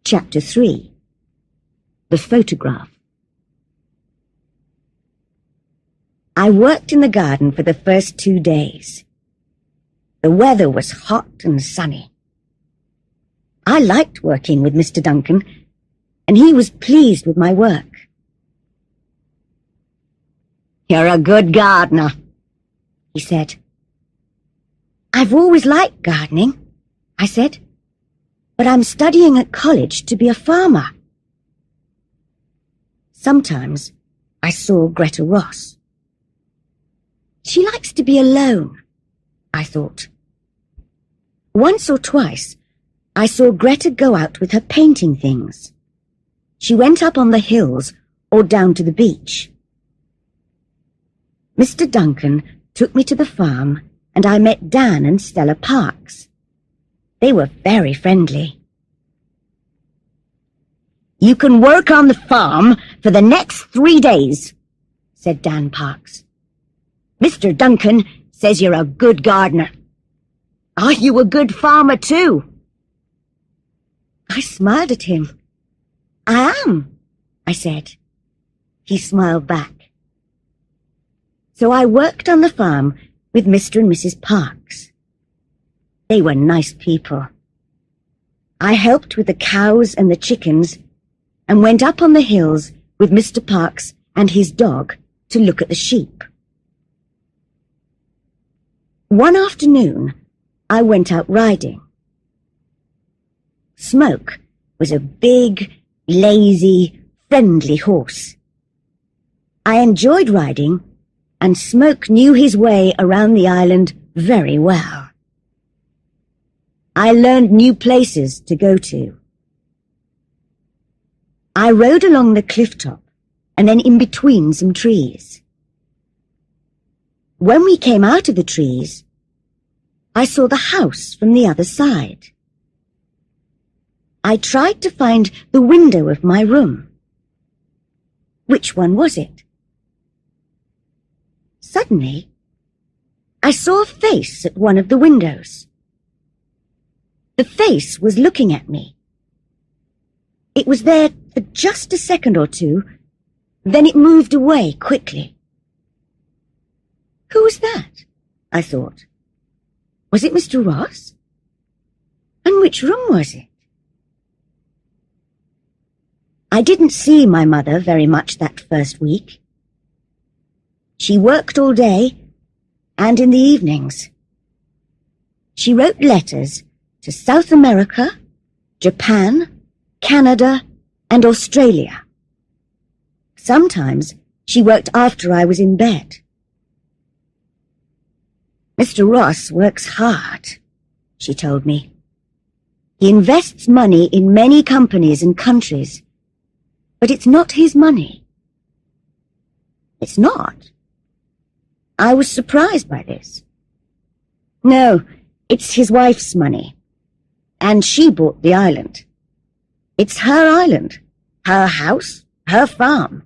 Chapter 3. The Photograph. I worked in the garden for the first 2 days. The weather was hot and sunny. I liked working with Mr. Duncan, and he was pleased with my work. "You're a good gardener," he said. "I've always liked gardening," I said, "but I'm studying at college to be a farmer." Sometimes I saw Greta Ross. She likes to be alone, I thought. Once or twice, I saw Greta go out with her painting things. She went up on the hills or down to the beach. Mr. Duncan took me to the farm, and I met Dan and Stella Parks. They were very friendly. "You can work on the farm for the next 3 days," said Dan Parks. "Mr. Duncan says you're a good gardener. Are you a good farmer too?" I smiled at him. "I am," I said. He smiled back. So I worked on the farm with Mr. and Mrs. Parks. They were nice people. I helped with the cows and the chickens and went up on the hills with Mr. Parks and his dog to look at the sheep. One afternoon, I went out riding. Smoke was a big, lazy, friendly horse. I enjoyed riding, and Smoke knew his way around the island very well. I learned new places to go to. I rode along the cliff top and then in between some trees. When we came out of the trees, I saw the house from the other side. I tried to find the window of my room. Which one was it? Suddenly, I saw a face at one of the windows. The face was looking at me. It was there for just a second or two, then it moved away quickly. Who was that? I thought. Was it Mr. Ross? And which room was it? I didn't see my mother very much that first week. She worked all day and in the evenings. She wrote letters to South America, Japan, Canada, and Australia. Sometimes she worked after I was in bed. "Mr. Ross works hard," she told me. "He invests money in many companies and countries, but it's not his money." "It's not?" I was surprised by this. "No, it's his wife's money, and she bought the island. It's her island, her house, her farm.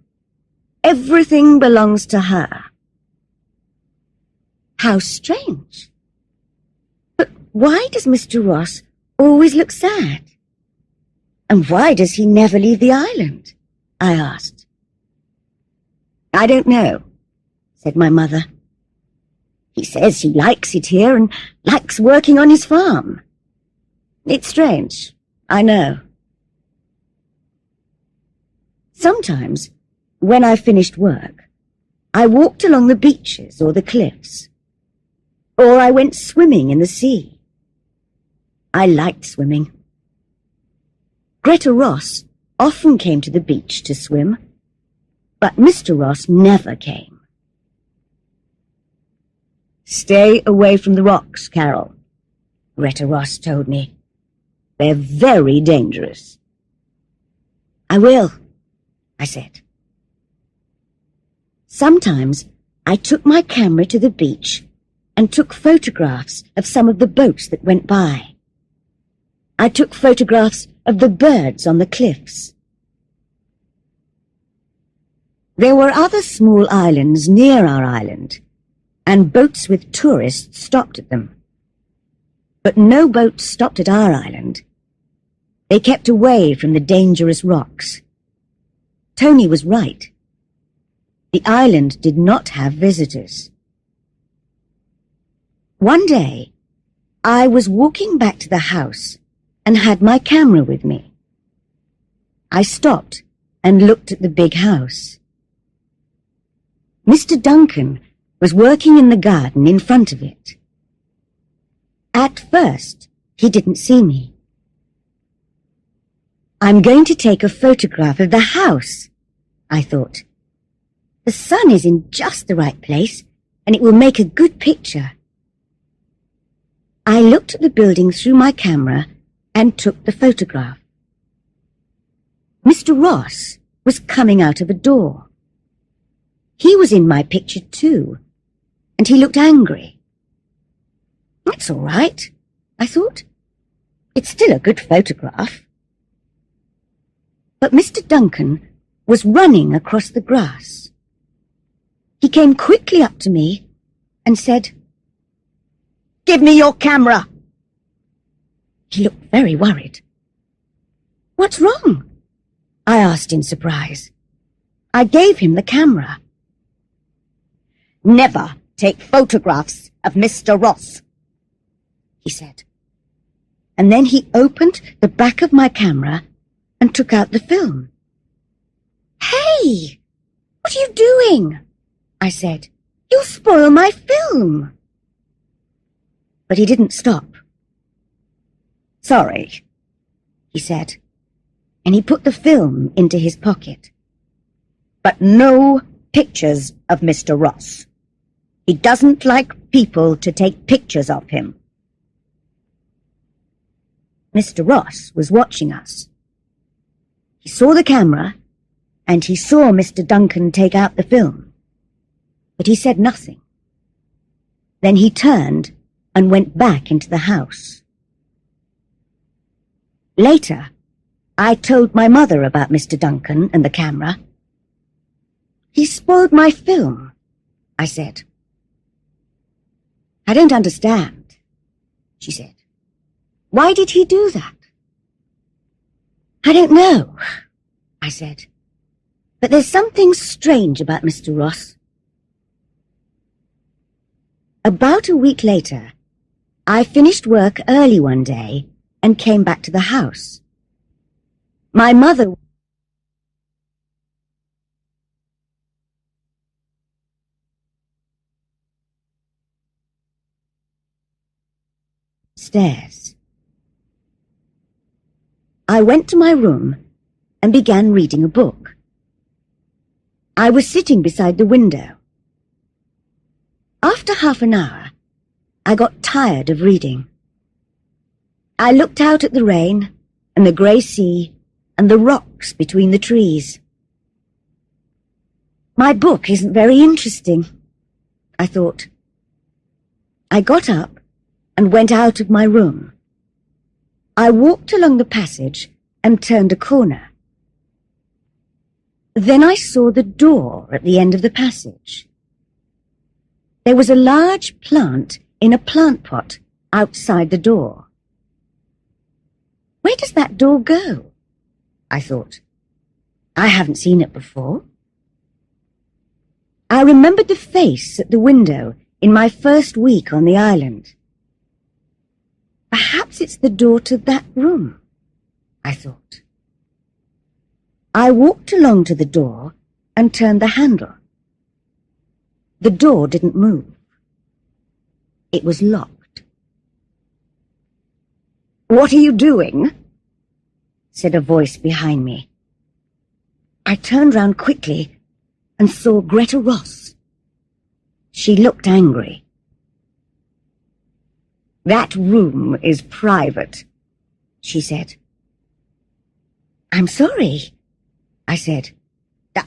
Everything belongs to her." How strange. But why does Mr. Ross always look sad? And why does he never leave the island? I asked. "I don't know," said my mother. "He says he likes it here and likes working on his farm. It's strange, I know." Sometimes, when I finished work, I walked along the beaches or the cliffs, or I went swimming in the sea. I liked swimming. Greta Ross often came to the beach to swim, but Mr. Ross never came. "Stay away from the rocks, Carol," Greta Ross told me. "They're very dangerous." "I will," I said. Sometimes I took my camera to the beach and took photographs of some of the boats that went by. I took photographs of the birds on the cliffs. There were other small islands near our island, and boats with tourists stopped at them. But no boat stopped at our island. They kept away from the dangerous rocks. Tony was right. The island did not have visitors. One day, I was walking back to the house and had my camera with me. I stopped and looked at the big house. Mr. Duncan was working in the garden in front of it. At first, he didn't see me. I'm going to take a photograph of the house, I thought. The sun is in just the right place, and it will make a good picture. I looked at the building through my camera and took the photograph. Mr. Ross was coming out of a door. He was in my picture too, and he looked angry. That's all right, I thought. It's still a good photograph. But Mr. Duncan was running across the grass. He came quickly up to me and said, "Give me your camera." He looked very worried. "What's wrong?" I asked in surprise. I gave him the camera. "Never take photographs of Mr. Ross," he said. And then he opened the back of my camera and took out the film. "Hey, what are you doing?" I said. "You'll spoil my film." But he didn't stop. "Sorry," he said, and he put the film into his pocket. "But no pictures of Mr. Ross. He doesn't like people to take pictures of him." Mr. Ross was watching us. He saw the camera, and he saw Mr. Duncan take out the film. But he said nothing. Then he turned and went back into the house. Later, I told my mother about Mr. Duncan and the camera. "He spoiled my film," I said. "I don't understand," she said. "Why did he do that?" "I don't know," I said. "But there's something strange about Mr. Ross." About a week later, I finished work early one day and came back to the house. My mother stairs. I went to my room and began reading a book. I was sitting beside the window. After half an hour, I got tired of reading. I looked out at the rain and the grey sea and the rocks between the trees. My book isn't very interesting, I thought. I got up and went out of my room. I walked along the passage and turned a corner. Then I saw the door at the end of the passage. There was a large plant in a plant pot outside the door. Where does that door go? I thought. I haven't seen it before. I remembered the face at the window in my first week on the island. Perhaps it's the door to that room, I thought. I walked along to the door and turned the handle. The door didn't move. It was locked. "What are you doing?" said a voice behind me. I turned round quickly and saw Greta Ross. She looked angry. "That room is private," she said. "I'm sorry," I said.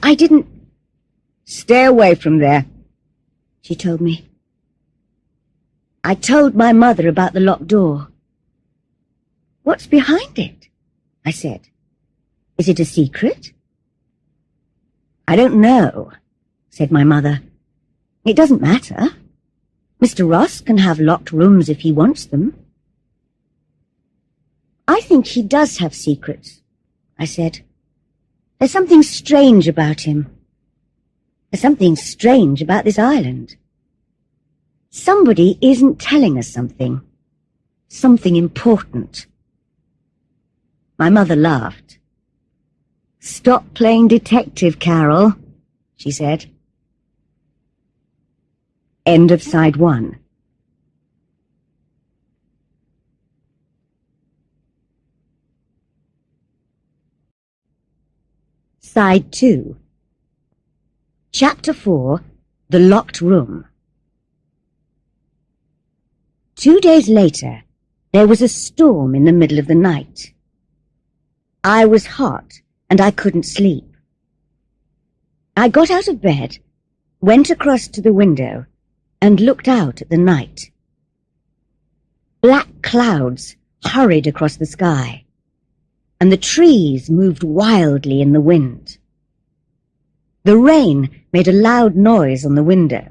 "I didn't—" "Stay away from there," she told me. I told my mother about the locked door. "What's behind it?" I said. "Is it a secret?" "I don't know," said my mother. "It doesn't matter. Mr. Ross can have locked rooms if he wants them." I think he does have secrets, I said. There's something strange about him. There's something strange about this island. Somebody isn't telling us something. Something important. My mother laughed. Stop playing detective, Carol, she said. End of side 1. Side 2. Chapter 4. The Locked Room. 2 days later, there was a storm in the middle of the night. I was hot and I couldn't sleep. I got out of bed, went across to the window, and looked out at the night. Black clouds hurried across the sky, and the trees moved wildly in the wind. The rain made a loud noise on the window.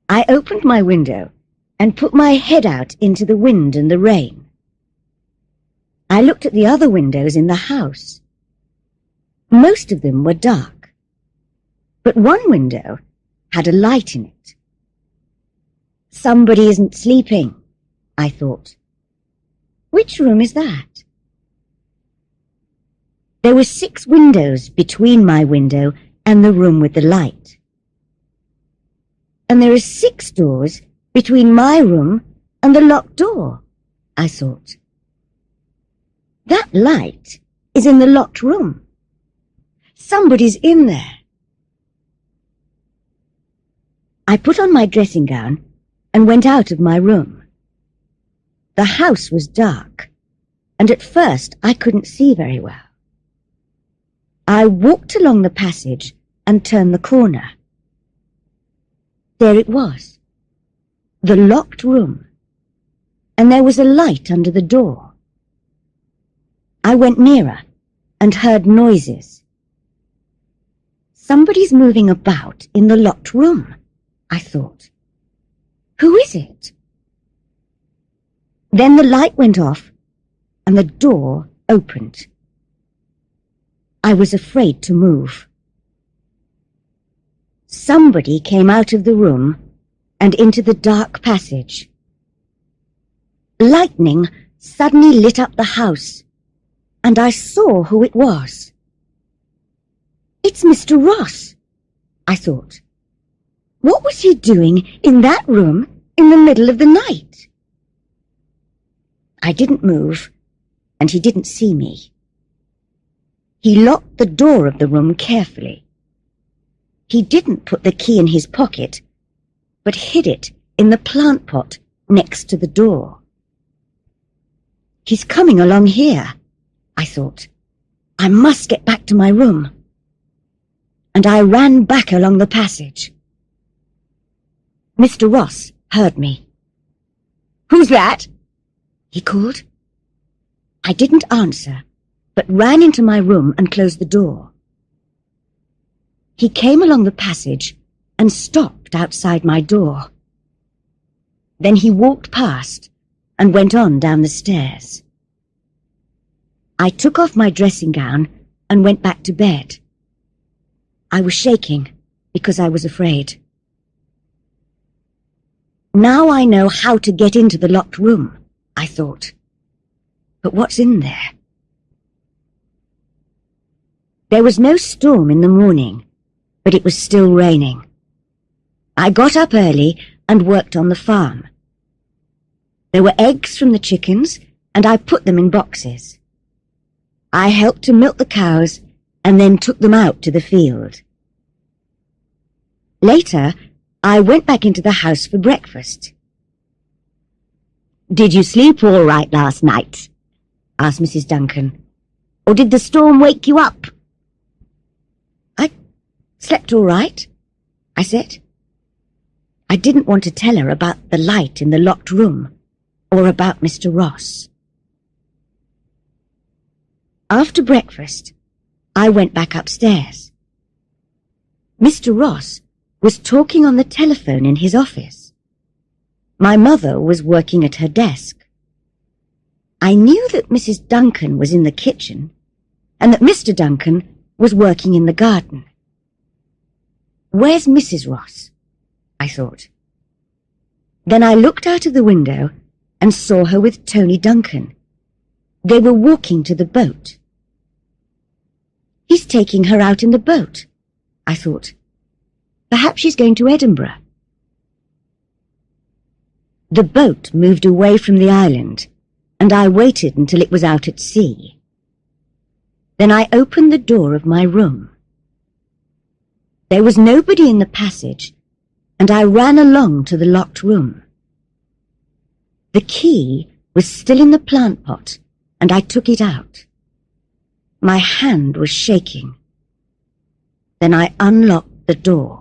I opened my window and put my head out into the wind and the rain. I looked at the other windows in the house. Most of them were dark, but one window had a light in it. Somebody isn't sleeping, I thought. Which room is that? There were 6 windows between my window and the room with the light. And there are 6 doors between my room and the locked door, I thought. That light is in the locked room. Somebody's in there. I put on my dressing gown and went out of my room. The house was dark, and at first I couldn't see very well. I walked along the passage and turned the corner. There it was, the locked room, and there was a light under the door. I went nearer and heard noises. Somebody's moving about in the locked room, I thought. Who is it? Then the light went off and the door opened. I was afraid to move. Somebody came out of the room and into the dark passage. Lightning suddenly lit up the house, and I saw who it was. It's Mr. Ross, I thought. What was he doing in that room in the middle of the night? I didn't move, and he didn't see me. He locked the door of the room carefully. He didn't put the key in his pocket, but hid it in the plant pot next to the door. He's coming along here, I thought. I must get back to my room. And I ran back along the passage. Mr. Ross heard me. "Who's that?" he called. I didn't answer, but ran into my room and closed the door. He came along the passage and stopped outside my door. Then he walked past and went on down the stairs. I took off my dressing gown and went back to bed. I was shaking because I was afraid. Now I know how to get into the locked room, I thought. But what's in there? There was no storm in the morning, but it was still raining. I got up early and worked on the farm. There were eggs from the chickens, and I put them in boxes. I helped to milk the cows and then took them out to the field. Later, I went back into the house for breakfast. "Did you sleep all right last night?" asked Mrs. Duncan. "Or did the storm wake you up?" "I slept all right," I said. I didn't want to tell her about the light in the locked room or about Mr. Ross. After breakfast, I went back upstairs. Mr. Ross was talking on the telephone in his office. My mother was working at her desk. I knew that Mrs. Duncan was in the kitchen and that Mr. Duncan was working in the garden. Where's Mrs. Ross? I thought. Then I looked out of the window and saw her with Tony Duncan. They were walking to the boat. He's taking her out in the boat, I thought. Perhaps she's going to Edinburgh. The boat moved away from the island, and I waited until it was out at sea. Then I opened the door of my room. There was nobody in the passage, and I ran along to the locked room. The key was still in the plant pot, and I took it out. My hand was shaking. Then I unlocked the door.